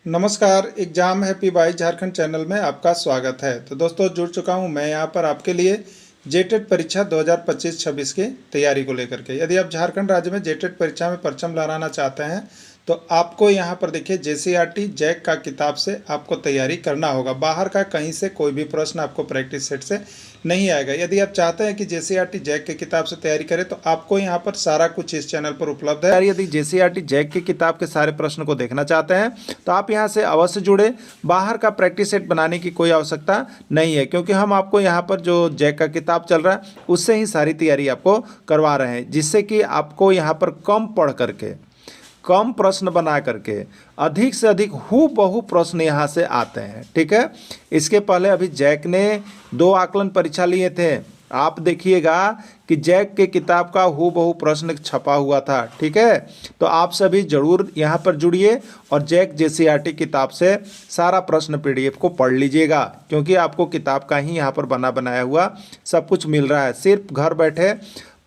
नमस्कार। Exam happy by Jharkhand channel में आपका स्वागत है। तो दोस्तों, जुड़ चुका हूं मैं यहां पर आपके लिए जेटेट परीक्षा 2025-26 की तैयारी को लेकर के। यदि आप झारखंड राज्य में जेटेट परीक्षा में परचम लहराना चाहते हैं तो आपको यहां पर देखिए जेसीईआरटी जैक का किताब से आपको तैयारी करना होगा। बाहर का कहीं से कोई भी प्रश्न आपको प्रैक्टिस सेट से नहीं आएगा। यदि आप चाहते हैं कि जेसीईआरटी जैक की किताब से तैयारी करें तो आपको यहां पर सारा कुछ इस चैनल पर उपलब्ध है। यदि जेसीईआरटी जैक की किताब के सारे प्रश्न को देखना चाहते हैं तो आप यहां से अवश्य जुड़े। बाहर का प्रैक्टिस सेट बनाने की कोई आवश्यकता नहीं है, क्योंकि हम आपको यहां पर जो जैक का किताब चल रहा है उससे ही सारी तैयारी आपको करवा रहे हैं, जिससे कि आपको यहां पर कम पढ़ करके, कम प्रश्न बना करके अधिक से अधिक हूबहू प्रश्न यहाँ से आते हैं। ठीक है। इसके पहले अभी जैक ने 2 आकलन परीक्षा लिए थे। आप देखिएगा कि जैक के किताब का हूबहू प्रश्न छपा हुआ था। ठीक है। तो आप सभी जरूर यहाँ पर जुड़िए और जैक जेसीईआरटी किताब से सारा प्रश्न पीडीएफ को पढ़ लीजिएगा, क्योंकि आपको किताब का ही यहाँ पर बना बनाया हुआ सब कुछ मिल रहा है। सिर्फ घर बैठे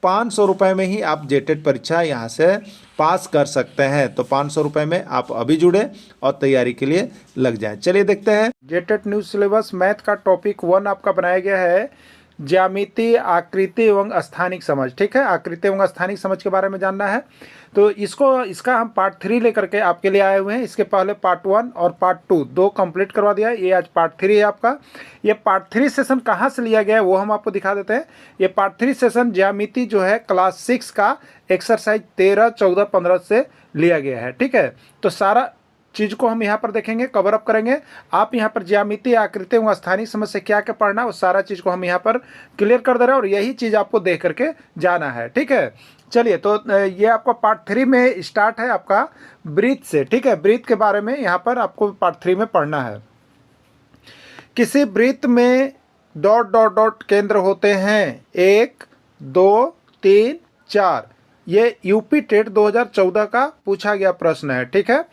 500 रुपये में ही आप जेटेट परीक्षा यहाँ से पास कर सकते हैं। तो 500 रुपये में आप अभी जुड़े और तैयारी के लिए लग जाएं। चलिए देखते हैं। जेटेट न्यूज़ सिलेबस मैथ का टॉपिक 1 आपका बनाया गया है ज्यामिति, आकृति एवं स्थानिक समझ। ठीक है। आकृति एवं स्थानिक समझ के बारे में जानना है तो इसका हम पार्ट 3 लेकर के आपके लिए आए हुए हैं। इसके पहले पार्ट 1 और पार्ट 2 दो कंप्लीट करवा दिया है। ये आज पार्ट 3 है आपका। ये पार्ट 3 सेशन कहाँ से लिया गया है वो हम आपको दिखा देते हैं। ये पार्ट 3 सेशन ज्यामिति जो है क्लास 6 का एक्सरसाइज 13, 14, 15 से लिया गया है। ठीक है। तो सारा चीज़ को हम यहाँ पर देखेंगे, कवर अप करेंगे। आप यहाँ पर ज्यामिति, आकृति एवं स्थानिक समझ से क्या क्या पढ़ना है वो सारा चीज़ को हम यहाँ पर क्लियर कर दे रहे हैं और यही चीज़ आपको देख करके जाना है। ठीक है। चलिए, तो ये आपका पार्ट 3 में स्टार्ट है आपका ब्रीथ से। ठीक है। ब्रीथ के बारे में यहाँ पर आपको पार्ट 3 में पढ़ना है। किसी वृत्त में डॉट डॉट डॉट केंद्र होते हैं 1, 2, 3, 4। ये यूपी टेट 2014 का पूछा गया प्रश्न है। ठीक है।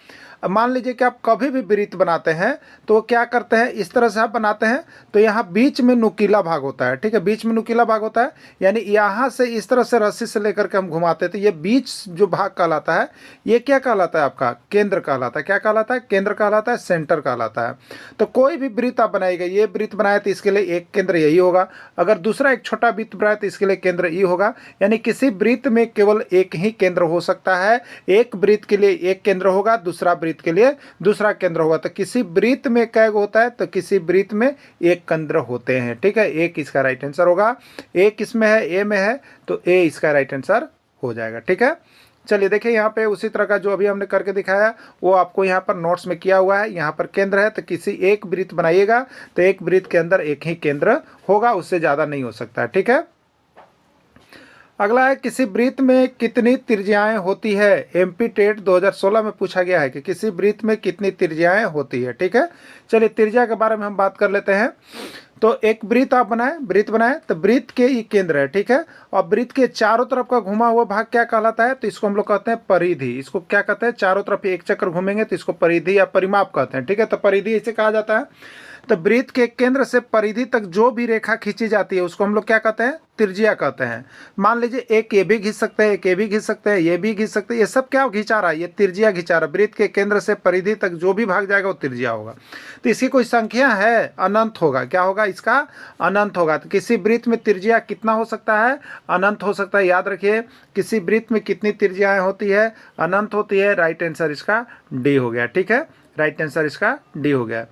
अब मान लीजिए कि आप कभी भी वृत्त बनाते हैं तो क्या करते हैं, इस तरह से आप बनाते हैं तो यहाँ बीच में नुकीला भाग होता है। ठीक है। बीच में नुकीला भाग होता है, यानी यहाँ से इस तरह से रस्सी से लेकर के हम घुमाते थे। ये बीच जो भाग कहलाता है ये क्या कहलाता है, आपका केंद्र कहलाता है। क्या कहलाता है? केंद्र कहलाता है, सेंटर कहलाता है। तो कोई भी वृत्त आप बनाएगा, ये वृत्त बनाए तो इसके लिए एक केंद्र यही होगा। अगर दूसरा एक छोटा वृत्त बनाए तो इसके लिए केंद्र ये होगा। यानी किसी वृत्त में केवल एक ही केंद्र हो सकता है। एक वृत्त के लिए एक केंद्र होगा, दूसरा वृत्त के लिए दूसरा केंद्र होगा। तो किसी वृत्त में क्या होता है, तो किसी वृत्त में एक केंद्र होते हैं। ठीक है। एक इसका राइट आंसर होगा। एक इसमें है, ए में है, तो ए इसका राइट आंसर हो जाएगा। ठीक है। चलिए देखिए, यहाँ पे उसी तरह का जो अभी हमने करके दिखाया वो आपको यहाँ पर नोट्स में किया हुआ है। यहाँ पर केंद्र है तो किसी एक वृत्त बनाइएगा तो एक वृत्त के अंदर एक ही केंद्र होगा, उससे ज़्यादा नहीं हो सकता है। ठीक है। अगला है, किसी वृत्त में कितनी त्रिज्याएं होती है। एमपी टेट 2016 में पूछा गया है कि किसी वृत्त में कितनी त्रिज्याएं होती है। ठीक है। चलिए त्रिज्या के बारे में हम बात कर लेते हैं। तो एक वृत्त आप वृत्त बनाएं तो वृत्त के ये केंद्र है। ठीक है। और वृत्त के चारों तरफ का घुमा हुआ भाग क्या कहलाता है, तो इसको हम लोग कहते हैं परिधि। इसको क्या कहते हैं, चारों तरफ एक चक्कर घूमेंगे तो इसको परिधि या परिमाप कहते हैं। ठीक है। तो परिधि इसे कहा जाता है। तो वृत्त के केंद्र से परिधि तक जो भी रेखा खींची जाती है उसको हम लोग क्या कहते हैं, त्रिज्या कहते हैं। मान लीजिए एक ये भी खींच सकते हैं, एक ये भी खींच सकते हैं, ये भी खींच सकते हैं। ये सब क्या खींचा रहा है, ये त्रिज्या खींचा रहा है। वृत्त के केंद्र से परिधि तक जो भी भाग जाएगा वो त्रिज्या होगा। तो इसकी कोई संख्या है, अनंत होगा। क्या होगा इसका, अनंत होगा। तो किसी वृत्त में त्रिज्या कितना हो सकता है, अनंत हो सकता है। याद रखिए, किसी वृत्त में कितनी त्रिज्याएं होती है, अनंत होती है। राइट आंसर इसका डी हो गया। ठीक है। राइट आंसर इसका डी हो गया।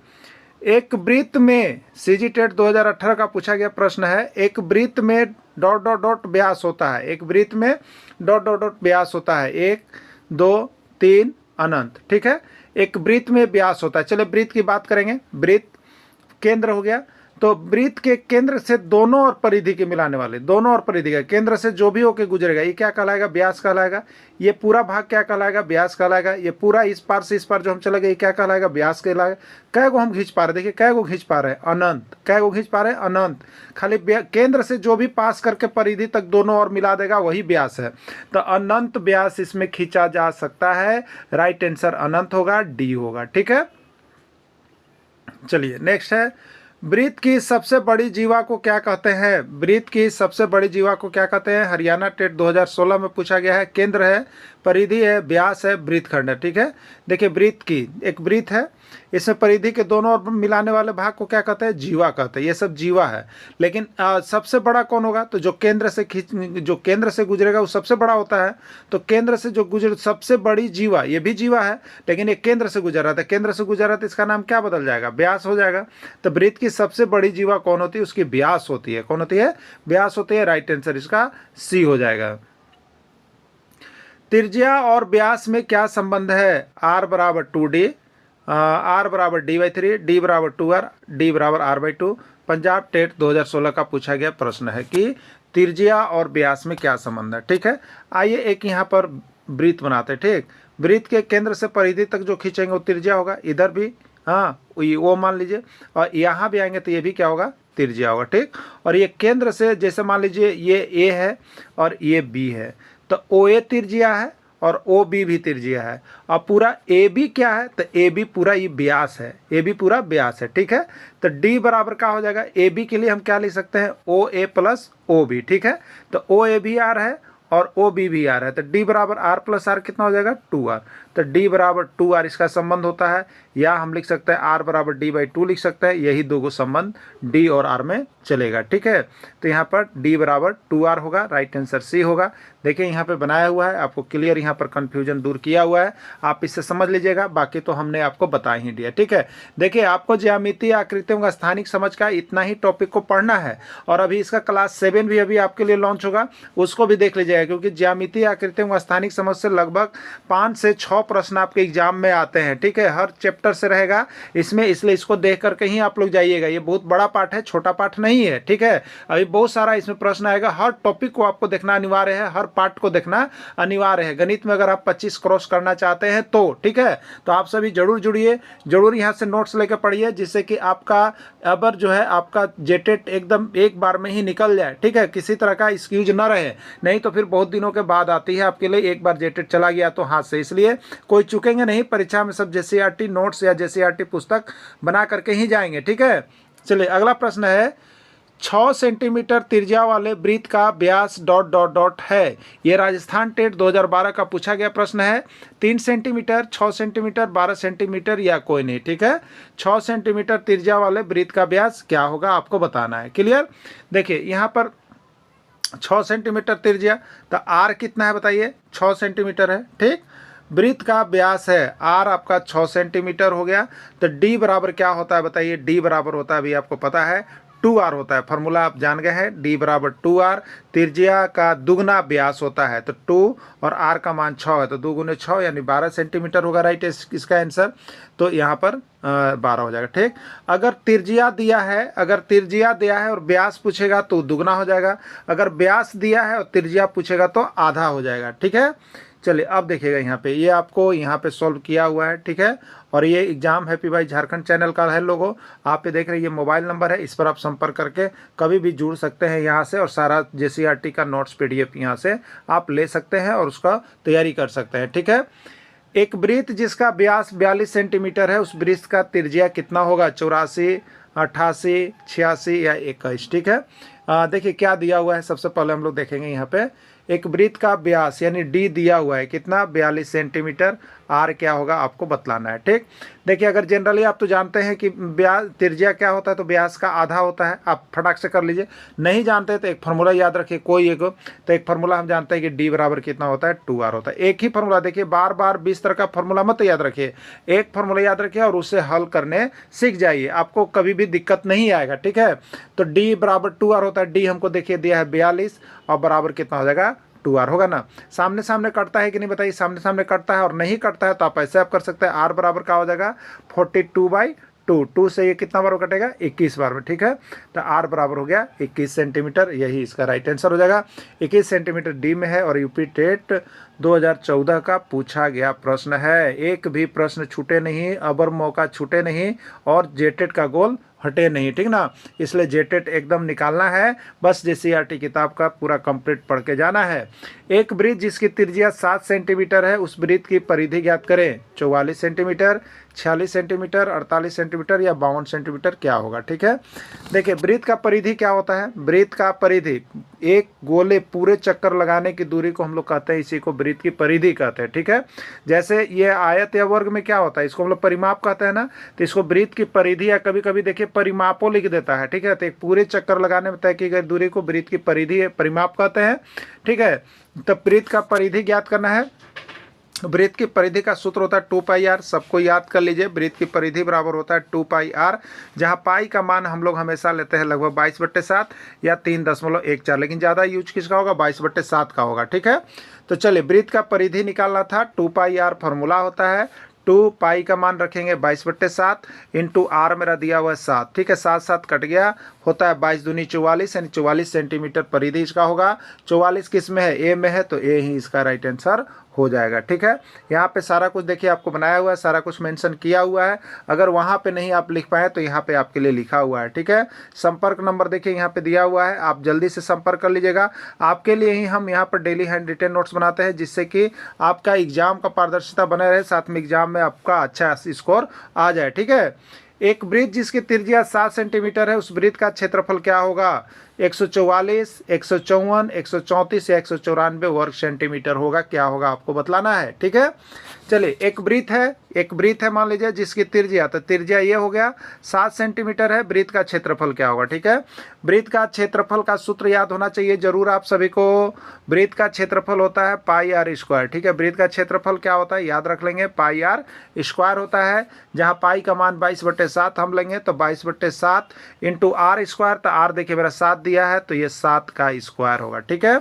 एक वृत्त में सीजी टेट 2018 का पूछा गया प्रश्न है, एक वृत्त में डॉट डॉट डॉट व्यास होता है। एक वृत्त में डॉट डॉट डॉट व्यास होता है 1, 2, 3 अनंत। ठीक है। एक वृत्त में व्यास होता है। चलिए वृत्त की बात करेंगे। वृत्त केंद्र हो गया, तो वृत्त के केंद्र से दोनों और परिधि के मिलाने वाले, दोनों और परिधि का केंद्र से जो भी होके गुजरेगा ये क्या कहलाएगा, व्यास कहलाएगा। ये पूरा भाग क्या कहलाएगा, व्यास कहलाएगा। ये पूरा इस पार से इस पार जो हम चले गए ये क्या कहलाएगा, व्यास कहलाएगा। कै गो हम खींच पा रहे, देखिए कै गो खींच पा रहे हैं, अनंत। कै गो खींच पा रहे हैं, अनंत। खाली केंद्र से जो भी पास करके परिधि तक दोनों और मिला देगा वही व्यास है। तो अनंत व्यास इसमें खींचा जा सकता है। राइट आंसर अनंत होगा, डी होगा। ठीक है। चलिए नेक्स्ट है, वृत्त की सबसे बड़ी जीवा को क्या कहते हैं। वृत्त की सबसे बड़ी जीवा को क्या कहते हैं, हरियाणा टेट 2016 में पूछा गया है। केंद्र है, परिधि है, व्यास है, वृत्तखंड है। ठीक है, देखिए वृत्त की एक वृत्त है, इसमें परिधि के दोनों ओर मिलाने वाले भाग को क्या कहते हैं, जीवा कहते हैं। ये सब जीवा है। लेकिन सबसे बड़ा कौन होगा, तो जो केंद्र से गुजरेगा वो सबसे बड़ा होता है। तो केंद्र से जो गुजरे सबसे बड़ी जीवा, ये भी जीवा है लेकिन ये केंद्र से गुजर रहा था, केंद्र से गुजर रहा था, इसका नाम क्या बदल जाएगा, व्यास हो जाएगा। तो वृत्त की सबसे बड़ी जीवा कौन होती है, उसकी व्यास होती है। कौन होती है, व्यास होती है। राइट आंसर इसका सी हो जाएगा। त्रिज्या और व्यास में क्या संबंध है, आर बराबर 2d, आर बराबर d/3, डी बराबर 2r, डी बराबर r/2। पंजाब टेट 2016 का पूछा गया प्रश्न है कि त्रिज्या और व्यास में क्या संबंध है। ठीक है, आइए एक यहाँ पर वृत्त बनाते हैं। ठीक, वृत्त के केंद्र से परिधि तक जो खींचेंगे वो त्रिज्या होगा, इधर भी हाँ वो मान लीजिए, और यहाँ भी आएंगे तो ये भी क्या होगा, त्रिज्या होगा। ठीक, और ये केंद्र से जैसे मान लीजिए ये ए है और ये बी है, तो ओ ए त्रिज्या है और ओ बी भी त्रिज्या है। अब पूरा ए बी क्या है, तो ए बी पूरा ये व्यास है, ए बी पूरा व्यास है। ठीक है, तो डी बराबर क्या हो जाएगा, ए बी के लिए हम क्या लिख सकते हैं, ओ ए प्लस ओ बी। ठीक है, तो ओ ए भी आर है और ओ बी भी आर है, तो डी बराबर आर प्लस आर कितना हो जाएगा, 2r। तो डी बराबर 2r इसका संबंध होता है, या हम लिख सकते हैं आर बराबर d/2 लिख सकते हैं। यही दो संबंध डी और आर में चलेगा। ठीक है, तो यहाँ पर डी बराबर 2r होगा। राइट आंसर सी होगा। देखिए यहाँ पे बनाया हुआ है, आपको क्लियर यहाँ पर कंफ्यूजन दूर किया हुआ है, आप इससे समझ लीजिएगा, बाकी तो हमने आपको बता ही दिया। ठीक है, देखिए आपको ज्यामितीय आकृतियों का स्थानिक समझ का इतना ही टॉपिक को पढ़ना है, और अभी इसका क्लास 7 भी अभी आपके लिए लॉन्च होगा, उसको भी देख लीजिएगा, क्योंकि ज्यामितीय आकृतियों का स्थानिक समझ से लगभग 5 से 6 प्रश्न आपके एग्जाम में आते हैं। ठीक है, हर चैप्टर से रहेगा इसमें, इसलिए इसको देख करके ही आप लोग जाइएगा। ये बहुत बड़ा पाठ है, छोटा पाठ नहीं है। ठीक है, अभी बहुत सारा इसमें प्रश्न आएगा, हर टॉपिक को आपको देखना अनिवार्य है, हर पार्ट को देखना अनिवार्य है। गणित में अगर आप 25 क्रॉस करना चाहते हैं तो ठीक है, तो आप सभी जरूर जुड़िए, जरूर यहाँ से नोट्स लेकर पढ़िए, जिससे कि आपका अबर जो है आपका जेटेट एकदम एक बार में ही निकल जाए। ठीक है, किसी तरह का एक्सक्यूज ना रहे, नहीं तो फिर बहुत दिनों के बाद आती है आपके लिए। एक बार जेटेट चला गया तो हाथ से, इसलिए कोई चुकेंगे नहीं परीक्षा में, सब JCERT नोट्स या JCERT पुस्तक बना करके ही जाएंगे। ठीक है, चलिए अगला प्रश्न है, 6 सेंटीमीटर त्रिज्या वाले वृत्त का व्यास ... है। ये राजस्थान टेट 2012 का पूछा गया प्रश्न है। 3 सेंटीमीटर, 6 सेंटीमीटर, 12 सेंटीमीटर या कोई नहीं। ठीक है, 6 सेंटीमीटर त्रिज्या वाले वृत्त का व्यास क्या होगा आपको बताना है। क्लियर, देखिए यहाँ पर 6 सेंटीमीटर त्रिज्या, तो आर कितना है बताइए, 6 सेंटीमीटर है। ठीक, वृत्त का व्यास है आर आपका 6 सेंटीमीटर हो गया, तो डी बराबर क्या होता है बताइए, डी बराबर होता है, अभी आपको पता है 2r होता है, फॉर्मूला आप जान गए हैं, डी बराबर 2r। त्रिज्या का दुगना व्यास होता है, तो 2 और r का मान 6 है, तो 2 गुने 6 यानी 12 सेंटीमीटर होगा। राइट इसका आंसर, तो यहाँ पर 12 हो जाएगा। ठीक, अगर त्रिज्या दिया है, अगर त्रिज्या दिया है और व्यास पूछेगा तो दुगना हो जाएगा, अगर व्यास दिया है और त्रिज्या पूछेगा तो आधा हो जाएगा। ठीक है, चलिए अब देखिएगा यहाँ पे, ये आपको यहाँ पे सॉल्व किया हुआ है। ठीक है, और ये एग्जाम हैप्पी भाई झारखंड चैनल का है लोगों, आप ये देख रहे हैं, ये मोबाइल नंबर है, इस पर आप संपर्क करके कभी भी जुड़ सकते हैं यहाँ से, और सारा JCERT का नोट्स PDF यहाँ से आप ले सकते हैं और उसका तैयारी कर सकते हैं। ठीक है, एक वृत्त जिसका व्यास 42 सेंटीमीटर है, उस वृत्त का त्रिज्या कितना होगा, 84, 88, 86 या 21। ठीक है, देखिए क्या दिया हुआ है, सबसे पहले हम लोग देखेंगे यहाँ पे, एक वृत्त का व्यास यानी डी दिया हुआ है कितना, 42 सेंटीमीटर, आर क्या होगा आपको बतलाना है। ठीक, देखिए अगर जनरली आप तो जानते हैं कि व्यास त्रिज्या क्या होता है, तो व्यास का आधा होता है, आप फटाक से कर लीजिए। नहीं जानते तो एक फार्मूला याद रखिए, कोई एक, तो एक फार्मूला हम जानते हैं कि डी बराबर कितना होता है, 2r होता है। एक ही फार्मूला, देखिए बार बार 20 तरह का फार्मूला मत याद रखिए, एक फार्मूला याद रखिए और उससे हल करने सीख जाइए, आपको कभी भी दिक्कत नहीं आएगा। ठीक है, तो डी बराबर 2r होता है, डी हमको देखिए दिया है 42 और बराबर कितना हो जाएगा, 2r होगा ना। सामने सामने कटता है कि नहीं बताइए, सामने सामने कटता है, और नहीं कटता है तो आप ऐसे आप कर सकते हैं, r बराबर क्या हो जाएगा, 42/2, 2 से ये कितना बार कटेगा, 21 बार में। ठीक है, तो r बराबर हो गया 21 सेंटीमीटर, यही इसका राइट आंसर हो जाएगा। 21 सेंटीमीटर डी में है, और यूपी टेट 2014 का पूछा गया प्रश्न है। एक भी प्रश्न छूटे नहीं, अबर मौका छूटे नहीं, और जेटेट का गोल हटे नहीं। ठीक ना, इसलिए जेटेट एकदम निकालना है, बस JCERT किताब का पूरा कंप्लीट पढ़ के जाना है। एक वृत्त जिसकी त्रिज्या 7 सेंटीमीटर है उस वृत्त की परिधि ज्ञात करें। 44 सेंटीमीटर, 46 सेंटीमीटर, 48 सेंटीमीटर या 52 सेंटीमीटर क्या होगा। ठीक है, देखिए वृत्त का परिधि क्या होता है। वृत्त का परिधि एक गोले पूरे चक्कर लगाने की दूरी को हम लोग कहते हैं, इसी को वृत्त की परिधि कहते हैं। ठीक है, जैसे ये आयत या वर्ग में क्या होता है, इसको हम लोग परिमाप कहते हैं ना, तो इसको वृत्त की परिधि या कभी कभी देखिए परिमापों लिख देता है। ठीक है, तो एक पूरे चक्कर लगाने में तय की गई दूरी को वृत्त की परिधि परिमाप कहते हैं। ठीक है, तो वृत्त का परिधि ज्ञात करना है। वृत्त की परिधि का सूत्र होता है 2πr, सबको याद कर लीजिए। वृत्त की परिधि बराबर होता है 2πr, जहां पाई का मान हम लोग हमेशा लेते हैं लगभग 22/7 या 3.14, लेकिन ज़्यादा यूज किसका होगा, 22/7 का होगा। ठीक है, तो चलिए वृत्त का परिधि निकालना था। 2πr फॉर्मूला होता है 2 पाई का मान रखेंगे 22/7 इंटू आर मेरा दिया हुआ है 7। ठीक है, 7 7 कट गया, होता है 22 दूनी 44, यानी 44 सेंटीमीटर परिधि इसका होगा। 44 किस में है, ए में है, तो ए ही इसका राइट आंसर हो जाएगा। ठीक है, यहाँ पे सारा कुछ देखिए आपको बनाया हुआ है, सारा कुछ मेंशन किया हुआ है। अगर वहाँ पे नहीं आप लिख पाए तो यहाँ पे आपके लिए लिखा हुआ है। ठीक है, संपर्क नंबर देखिए यहाँ पे दिया हुआ है, आप जल्दी से संपर्क कर लीजिएगा। आपके लिए ही हम यहाँ पर डेली हैंड रिटेन नोट्स बनाते हैं, जिससे कि आपका एग्जाम का पारदर्शिता बने रहे, साथ में एग्जाम में आपका अच्छा स्कोर आ जाए। ठीक है, एक वृत्त जिसकी त्रिज्या 7 सेंटीमीटर है उस वृत्त का क्षेत्रफल क्या होगा। 144, 154, 134 या 194 वर्ग सेंटीमीटर होगा। क्या होगा आपको बतलाना है। ठीक है, चलिए एक वृत्त है मान लीजिए जिसकी त्रिज्या, तो त्रिज्या ये हो गया 7 सेंटीमीटर है। वृत्त का क्षेत्रफल क्या होगा। ठीक है, वृत्त का क्षेत्रफल का सूत्र याद होना चाहिए जरूर आप सभी को। वृत्त का क्षेत्रफल होता है πr²। ठीक है, वृत्त का क्षेत्रफल क्या होता है याद रख लेंगे, πr² होता है, जहाँ पाई का मान 22/7 हम लेंगे, तो 22/7 इंटू r², तो r देखिए मेरा 7 दिया है, तो ये 7 का स्क्वायर होगा। ठीक है,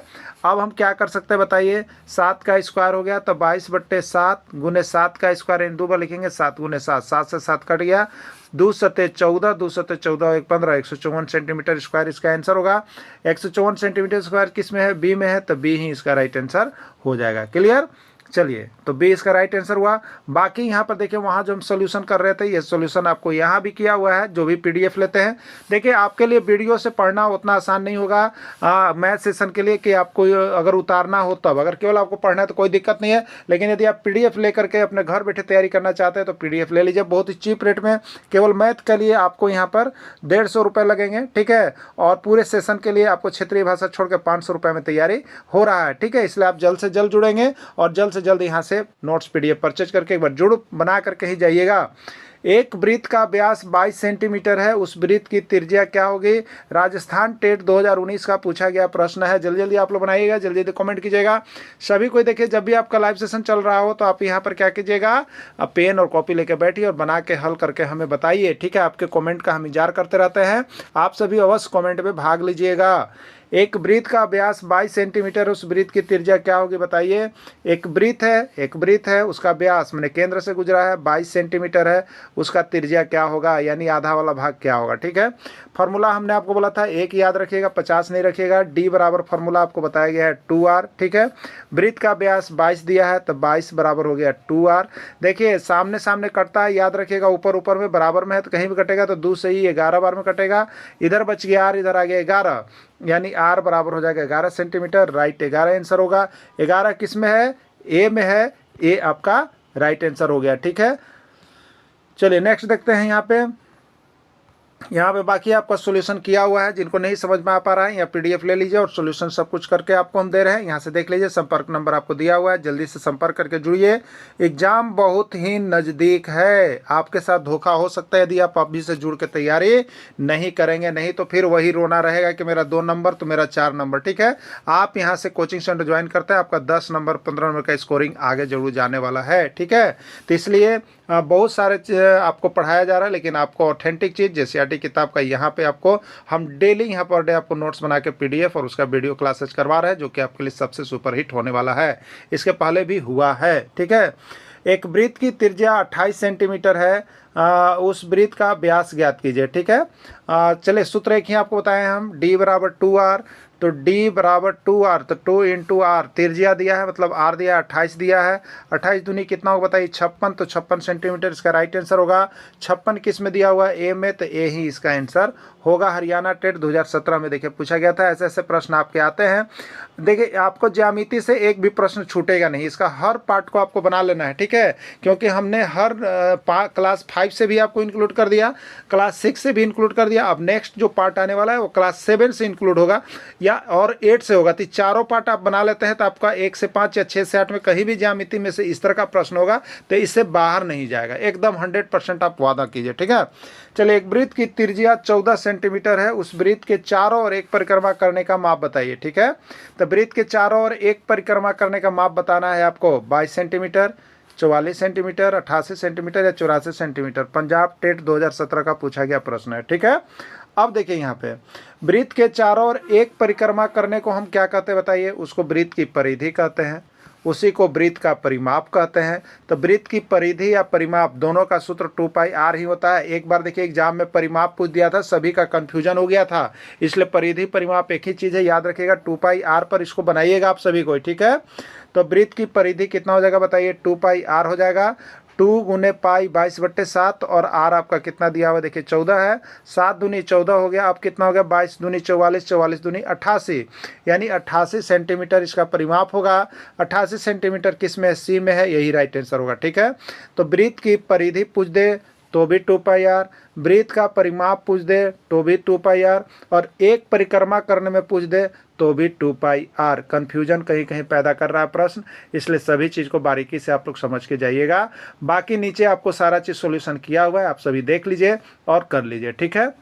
अब हम क्या कर सकते हैं बताइए, 7 का स्क्वायर हो गया, तो 22/7 गुने 7 का स्क्वायर, इन दो बार लिखेंगे 7 गुने 7, 7 से 7 कट गया, 2 सते 14, 2 सते 14 1 15, 154 सेंटीमीटर स्क्वायर इसका आंसर होगा। 154 सेंटीमीटर स्क्वायर किस में है, बी में है, तो बी ही इसका राइट आंसर हो जाएगा। क्लियर, चलिए तो बी इसका राइट आंसर हुआ। बाकी यहाँ पर देखिए वहाँ जो हम सोल्यूशन कर रहे थे, ये सोल्यूशन आपको यहाँ भी किया हुआ है, जो भी पीडीएफ लेते हैं। देखिए आपके लिए वीडियो से पढ़ना उतना आसान नहीं होगा मैथ सेशन के लिए, कि आपको अगर उतारना हो तब, अगर केवल आपको पढ़ना है तो कोई दिक्कत नहीं है, लेकिन यदि आप पीडीएफ लेकर के अपने घर बैठे तैयारी करना चाहते हैं तो पीडीएफ ले लीजिए, बहुत ही चीप रेट में। केवल मैथ के लिए आपको यहाँ पर 150 रुपये लगेंगे। ठीक है, और पूरे सेशन के लिए आपको क्षेत्रीय भाषा छोड़ के 500 रुपये में तैयारी हो रहा है। ठीक है, इसलिए आप जल्द से जल्द जुड़ेंगे और जल्द से जल्द यहाँ से नोट्स पीडीएफ परचेज करके एक बार जुड़ बना करके ही जाइएगा। एक वृत्त का व्यास 22 सेंटीमीटर है, उस वृत्त की त्रिज्या क्या होगी। राजस्थान टेट 2019 का पूछा गया प्रश्न है। जल्दी जल्दी आप लोग बनाइएगा, जल्दी जल्दी कमेंट कीजिएगा। सभी को देखिए जब भी आपका लाइव सेशन चल रहा हो तो आप यहाँ पर क्या कीजिएगा, आप पेन और कॉपी लेके बैठिए और बना के हल करके हमें बताइए। ठीक है, आपके कॉमेंट का हम इंतजार करते रहते हैं, आप सभी अवश्य कॉमेंट में भाग लीजिएगा। एक वृत्त का व्यास 22 सेंटीमीटर, उस वृत्त की त्रिज्या क्या होगी बताइए। एक वृत्त है, उसका व्यास मैंने केंद्र से गुजरा है 22 सेंटीमीटर है, उसका त्रिज्या क्या होगा, यानी आधा वाला भाग क्या होगा। ठीक है, फॉर्मूला हमने आपको बोला था, एक याद रखिएगा 50 नहीं रखिएगा। डी बराबर फॉर्मूला आपको बताया गया है 2r। ठीक है, वृत्त का व्यास 22 दिया है, तो 22 बराबर हो गया 2r। देखिए सामने सामने कटता है, याद रखिएगा ऊपर ऊपर में बराबर में है तो कहीं भी कटेगा, तो 2 से ही 11 बार में कटेगा। इधर बच गया r, इधर आ गया 11, यानी r बराबर हो जाएगा 11 सेंटीमीटर। राइट 11 आंसर होगा। 11 किस में है, ए में है, ए आपका राइट आंसर हो गया। ठीक है, चलिए नेक्स्ट देखते हैं। यहाँ पे बाकी आपका सॉल्यूशन किया हुआ है, जिनको नहीं समझ में आ पा रहा है या पीडीएफ ले लीजिए और सॉल्यूशन सब कुछ करके आपको हम दे रहे हैं, यहाँ से देख लीजिए। संपर्क नंबर आपको दिया हुआ है, जल्दी से संपर्क करके जुड़िए। एग्जाम बहुत ही नज़दीक है, आपके साथ धोखा हो सकता है यदि आप अभी से जुड़ के तैयारी नहीं करेंगे, नहीं तो फिर वही रोना रहेगा कि मेरा 2 नंबर तो मेरा 4 नंबर। ठीक है, आप यहाँ से कोचिंग सेंटर ज्वाइन करते हैं, आपका 10 नंबर 15 नंबर का स्कोरिंग आगे जरूर जाने वाला है। ठीक है, तो इसलिए बहुत सारे आपको पढ़ाया जा रहा है, लेकिन आपको ऑथेंटिक चीज़ जैसे किताब का यहाँ पे आपको हम डेली यहाँ पर डे आपको नोट्स बना के पीडीएफ और उसका वीडियो क्लासेस करवा रहे हैं, जो कि आपके लिए सबसे सुपर हिट होने वाला है। इसके पहले भी हुआ है। ठीक है, एक वृत्त की त्रिज्या 28 सेंटीमीटर है, उस वृत्त का व्यास ज्ञात कीजिए। ठीक है, चलिए सूत्र एक ही आपको बताए हम, d बराबर 2r, तो d बराबर 2r, तो 2 इंटू आर, त्रिज्या दिया है मतलब r दिया है, 28 दिया है, 28 दूनी कितना होगा बताइए 56, तो 56 सेंटीमीटर इसका राइट आंसर होगा। 56 किस में दिया हुआ है, ए में, तो ए ही इसका आंसर होगा। हरियाणा टेट 2017 में देखिए पूछा गया था। ऐसे ऐसे प्रश्न आपके आते हैं। देखिए आपको ज्यामिति से एक भी प्रश्न छूटेगा नहीं, इसका हर पार्ट को आपको बना लेना है। ठीक है, क्योंकि हमने हर क्लास 5 से भी आपको इंक्लूड कर दिया, क्लास 6 से भी इंक्लूड कर दिया। अब नेक्स्ट जो पार्ट आने वाला है वो क्लास 7 से इंक्लूड होगा या और 8 से होगा। तो चारों पार्ट आप बना लेते हैं तो आपका 1 से 5 या 6 से 8 में कहीं भी ज्यामिति में से इस तरह का प्रश्न होगा तो इससे बाहर नहीं जाएगा, एकदम 100% आप वादा कीजिए। ठीक है, चलिए एक वृत्त की त्रिज्या 14 सेंटीमीटर है, उस वृत्त के चारों ओर एक परिक्रमा करने का माप बताइए। ठीक है, तो वृत्त के चारों ओर एक परिक्रमा करने का माप बताना है आपको। 22 सेंटीमीटर, 44 सेंटीमीटर, 88 सेंटीमीटर या 84 सेंटीमीटर। पंजाब टेट 2017 का पूछा गया प्रश्न है। ठीक है, अब देखिए यहाँ पे वृत्त के चारों ओर एक परिक्रमा करने को हम क्या कहते हैं बताइए, उसको वृत्त की परिधि कहते हैं, उसी को वृत्त का परिमाप कहते हैं। तो वृत्त की परिधि या परिमाप दोनों का सूत्र 2 पाई आर ही होता है। एक बार देखिए एग्जाम में परिमाप पूछ दिया था, सभी का कंफ्यूजन हो गया था, इसलिए परिधि परिमाप एक ही चीज़ है, याद रखिएगा 2 पाई आर पर इसको बनाइएगा आप सभी को। ठीक है, तो वृत्त की परिधि कितना हो जाएगा बताइए, 2 पाई आर हो जाएगा। 2 गुने पाई 22/7 और आर आपका कितना दिया हुआ देखिए 14 है, 7 दूनी 14 हो गया। अब कितना हो गया 22 दूनी 44, 44 दूनी 88, यानी 88 सेंटीमीटर इसका परिमाप होगा। 88 सेंटीमीटर किस में, सी में है, यही राइट आंसर होगा। ठीक है, तो वृत्त की परिधि पूछ दे तो भी 2 पाई आर, वृत्त का परिमाप पूछ दे तो भी 2 पाई आर, और एक परिक्रमा करने में पूछ दे तो भी 2 पाई आर। कन्फ्यूजन कहीं कहीं पैदा कर रहा है प्रश्न, इसलिए सभी चीज़ को बारीकी से आप लोग समझ के जाइएगा। बाकी नीचे आपको सारा चीज़ सॉल्यूशन किया हुआ है, आप सभी देख लीजिए और कर लीजिए। ठीक है,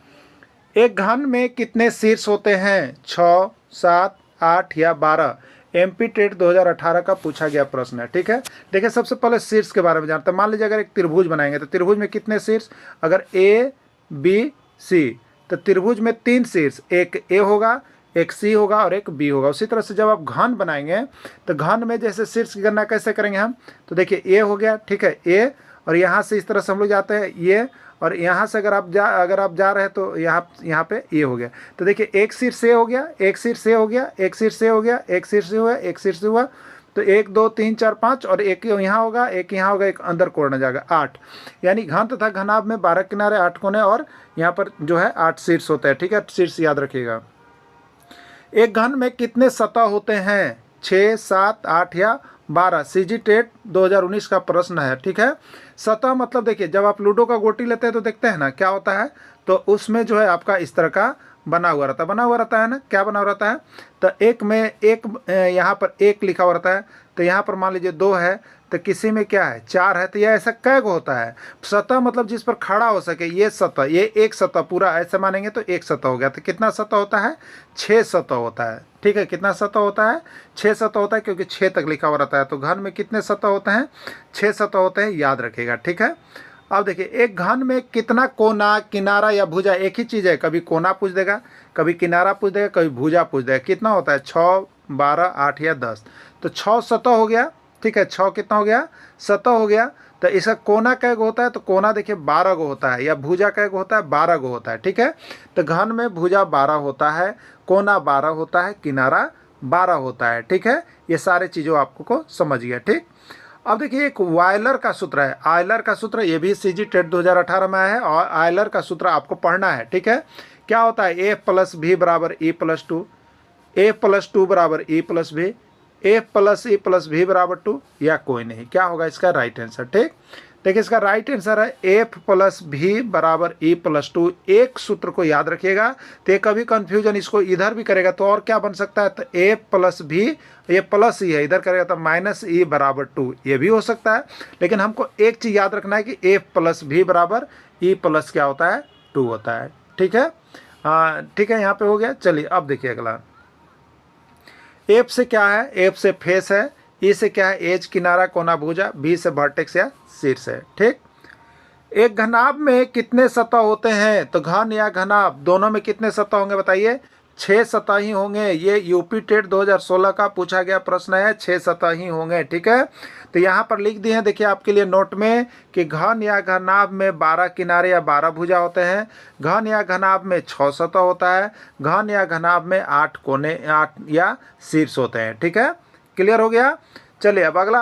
एक घन में कितने शीर्ष होते हैं, 6, 7, 8 या 12। एमपी टेट 2018 का पूछा गया प्रश्न है। ठीक है, देखिए सबसे पहले शीर्ष के बारे में जानते हैं। मान लीजिए अगर एक त्रिभुज बनाएंगे तो त्रिभुज में कितने शीर्ष, अगर ए बी सी, तो त्रिभुज में 3 शीर्ष, एक ए होगा, एक सी होगा और एक बी होगा। उसी तरह से जब आप घन बनाएंगे तो घन में जैसे शीर्ष की गणना कैसे करेंगे हम, तो देखिए ए हो गया, ठीक है, ए, और यहाँ से इस तरह से हम लोग जाते हैं ये, और यहाँ से अगर आप जा रहे हैं तो यहाँ पे ये हो गया। तो देखिए एक शीर्ष से हो गया, एक शीर्ष से हो गया, एक शीर्ष से हो गया, एक शीर्ष से हुआ, एक शीर्ष से हुआ, तो 1 2 3 4 5 और एक यहाँ होगा, एक यहाँ होगा, एक अंदर कोण जाएगा 8। यानी घन तथा घनाभ में 12 किनारे 8 कोने और यहाँ पर जो है 8 शीर्ष होते हैं। ठीक है, शीर्ष याद रखिएगा। एक घन में कितने सतह होते हैं, 6, 7, 8 या 12। सीजी टेट 2019 का प्रश्न है। ठीक है, सतह मतलब देखिए जब आप लूडो का गोटी लेते हैं तो देखते हैं ना क्या होता है, तो उसमें जो है आपका इस तरह का बना हुआ रहता है ना, क्या बना हुआ रहता है, तो एक में एक यहाँ पर 1 लिखा हुआ रहता है, तो यहाँ पर मान लीजिए 2 है, तो किसी में क्या है 4 है, तो यह ऐसा कै गो होता है। सतह मतलब जिस पर खड़ा हो सके, ये सतह, ये एक सतह पूरा ऐसे मानेंगे तो एक सतह हो गया। तो कितना सतह होता है, 6 सतह होता है। ठीक है, कितना सतह होता है, 6 सतह होता है, क्योंकि 6 तक लिखा हुआ रहता है। तो घन में कितने सतह होते हैं, 6 सतह होते हैं, याद रखिएगा। ठीक है, अब देखिए एक घन में कितना कोना, किनारा या भुजा, एक ही चीज़ है, कभी कोना पूछ देगा, कभी किनारा पूछ देगा, कभी भुजा पूछ देगा। कितना होता है, 6, 12, 8 या 10। तो 6 सतह हो गया। ठीक है, 6 कितना हो गया, सतह हो गया। तो इसका कोना कै गो होता है, तो कोना देखिए 12 गो होता है, या भुजा कै गो होता है, 12 गो होता है। ठीक है, तो घन में भुजा 12 होता है, कोना 12 होता है, किनारा 12 होता है। ठीक है, ये सारे चीज़ों आपको को समझ गया। ठीक, अब देखिए एक वायलर का सूत्र है, आयलर का सूत्र, ये भी सीजी टेट 2018 में है, और आयलर का सूत्र आपको पढ़ना है। ठीक है, क्या होता है, ए प्लस भी बराबर ई प्लस 2, ए प्लस 2 बराबर ई प्लस भी, ए प्लस ई प्लस भी बराबर 2, या कोई नहीं। क्या होगा इसका राइट आंसर। ठीक, देखिए इसका राइट आंसर है एफ प्लस भी बराबर ई प्लस 2। एक सूत्र को याद रखिएगा, तो कभी कंफ्यूजन इसको इधर भी करेगा तो और क्या बन सकता है, तो ए प्लस भी, ये प्लस ही है, इधर करेगा तो माइनस ई बराबर 2, ये भी हो सकता है। लेकिन हमको एक चीज़ याद रखना है कि एफ प्लस भी बराबर ई प्लस क्या होता है, 2 होता है। ठीक है, ठीक है, यहाँ पे हो गया। चलिए अब देखिए अगला, एफ से क्या है, एफ से फेस है, ई से क्या है, एज किनारा कोना भुजा, बी से वर्टेक्स या शीर्ष है। ठीक, एक घनाभ में कितने सतह होते हैं, तो घन या घनाभ दोनों में कितने सतह होंगे बताइए, 6 सतही होंगे। ये यूपी टेट 2016 का पूछा गया प्रश्न है, 6 सतही होंगे। ठीक है, तो यहाँ पर लिख दिए हैं, देखिए आपके लिए नोट में कि घन या घनाभ में 12 किनारे या 12 भुजा होते हैं, घन या घनाभ में 6 सतह होता है, घन या घनाभ में 8 कोने 8 या शीर्ष होते हैं। ठीक है, क्लियर हो गया। चलिए अब अगला